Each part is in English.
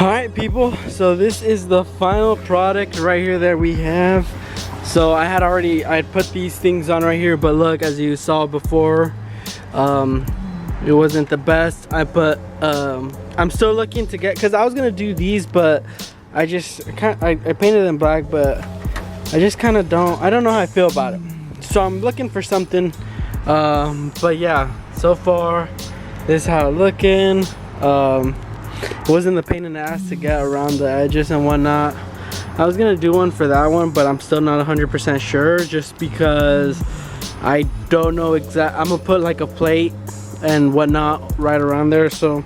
Alright people, so this is the final product right here that we have. So I had put these things on right here, but look, as you saw before, it wasn't the best. I'm still looking to get, because I was gonna do these, but I painted them black, but I just kind of I don't know how I feel about it. So I'm looking for something, but yeah, so far this is how it's looking. It wasn't the pain in the ass to get around the edges and whatnot. I was gonna do one for that one, but I'm still not 100% sure, just because I don't know I'm gonna put like a plate and whatnot right around there. So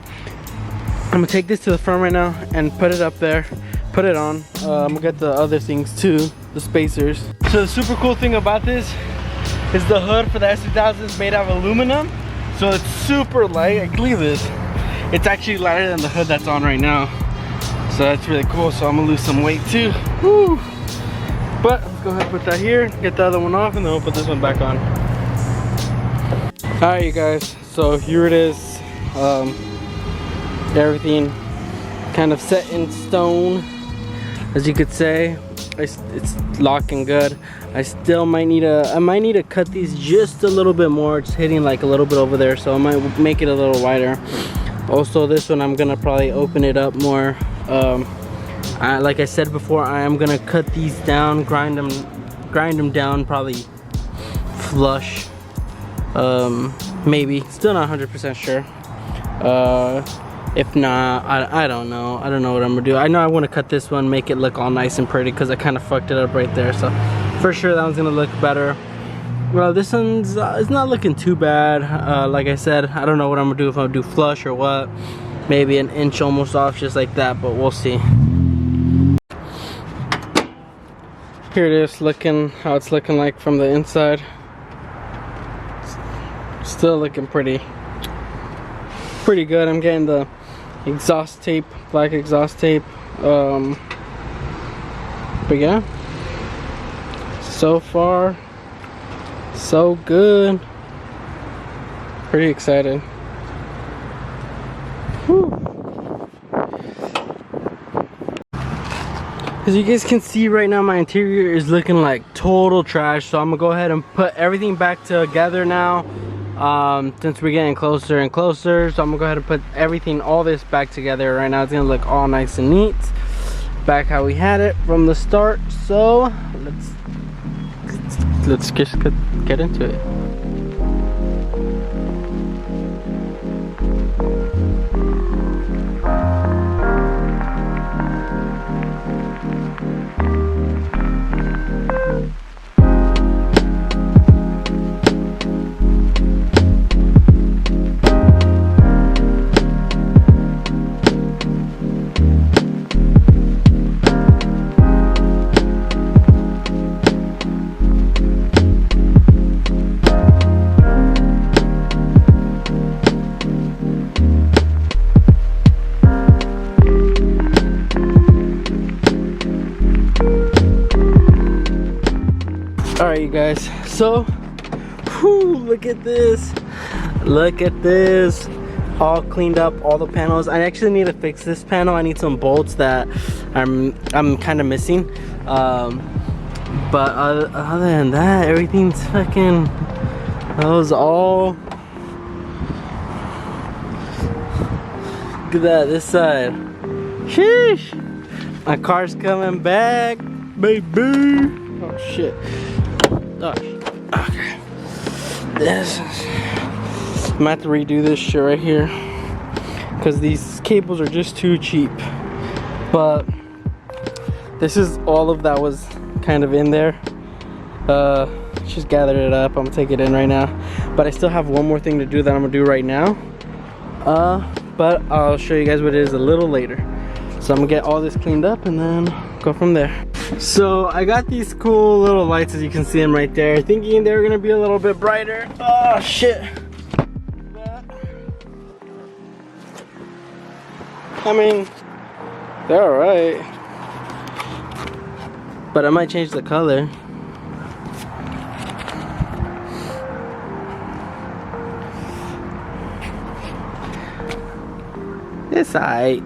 I'm gonna take this to the front right now and put it up there, put it on. I'm gonna get the other things too, the spacers. So the super cool thing about this is the hood for the S2000 is made out of aluminum, so it's super light. I believe this. It's actually lighter than the hood that's on right now. So that's really cool. So I'm gonna lose some weight too. Woo. But let's go ahead and put that here, get the other one off, and then we'll put this one back on. Alright you guys, so here it is. Everything kind of set in stone, as you could say. It's locking good. I might need to cut these just a little bit more. It's hitting like a little bit over there, so I might make it a little wider. Also, this one I'm gonna probably open it up more. Like I said before, I am gonna cut these down, grind them down, probably flush. Maybe, still not 100% sure. If not, I don't know. I don't know what I'm gonna do. I know I want to cut this one, make it look all nice and pretty, because I kind of fucked it up right there. So for sure that one's gonna look better. Well, this one's it's not looking too bad. Like I said, I don't know what I'm gonna do, if I'll do flush or what. Maybe an inch almost off, just like that, but we'll see. Here it is, looking how it's looking like from the inside. Still looking pretty good. I'm getting the exhaust tape, black exhaust tape. But yeah, so far so good. Pretty excited. Whew. As you guys can see right now, my interior is looking like total trash, so I'm gonna go ahead and put everything back together now. Since we're getting closer and closer, so I'm gonna go ahead and put all this back together right now. It's gonna look all nice and neat, back how we had it from the start. So let's just get into it. Alright you guys, so look at this, all cleaned up, all the panels. I actually need to fix this panel. I need some bolts that I'm kind of missing, but other than that, everything's fucking, that was all. Look at that, this side, sheesh, my car's coming back, baby. Oh shit. Oh, okay. This is, I'm gonna have to redo this shit right here, because these cables are just too cheap. But this is all of that was kind of in there. Just gathered it up. I'm gonna take it in right now, but I still have one more thing to do that I'm gonna do right now. But I'll show you guys what it is a little later. So I'm gonna get all this cleaned up and then go from there. So I got these cool little lights, as you can see them right there, thinking they were gonna be a little bit brighter. Oh shit. I mean, they're alright, but I might change the color. It's alright.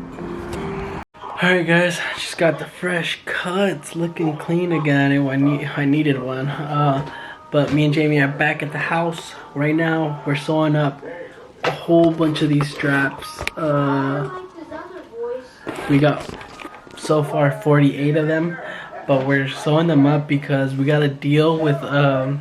Alright guys, I just got the fresh cuts, looking clean again. I needed one. But me and Jamie are back at the house right now. We're sewing up a whole bunch of these straps. We got so far 48 of them, but we're sewing them up because we got a deal with a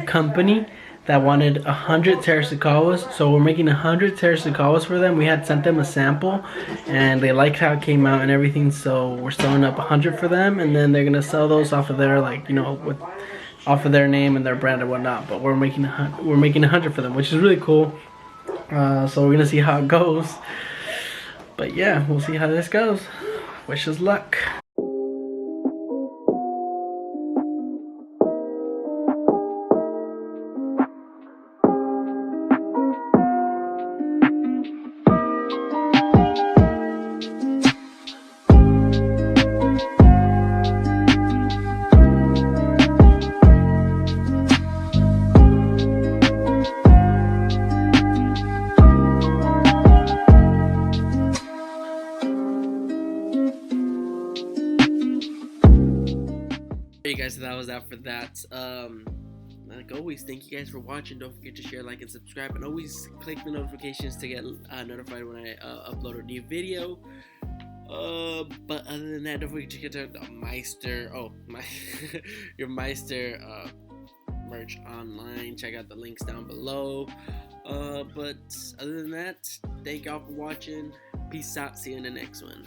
company that wanted 100 Terracotas, so we're making 100 Terracotas for them. We had sent them a sample and they liked how it came out and everything, so we're sewing up 100 for them, and then they're gonna sell those off of their, like, you know, with off of their name and their brand and whatnot. But we're making 100 for them, which is really cool. So we're gonna see how it goes. But yeah, we'll see how this goes. Wish us luck. Hey guys, so that was that for that. Like always, thank you guys for watching. Don't forget to share, like, and subscribe, and always click the notifications to get notified when I upload a new video. But other than that, don't forget to get to the Meister, your Meister merch online. Check out the links down below. But other than that, thank y'all for watching. Peace out. See you in the next one.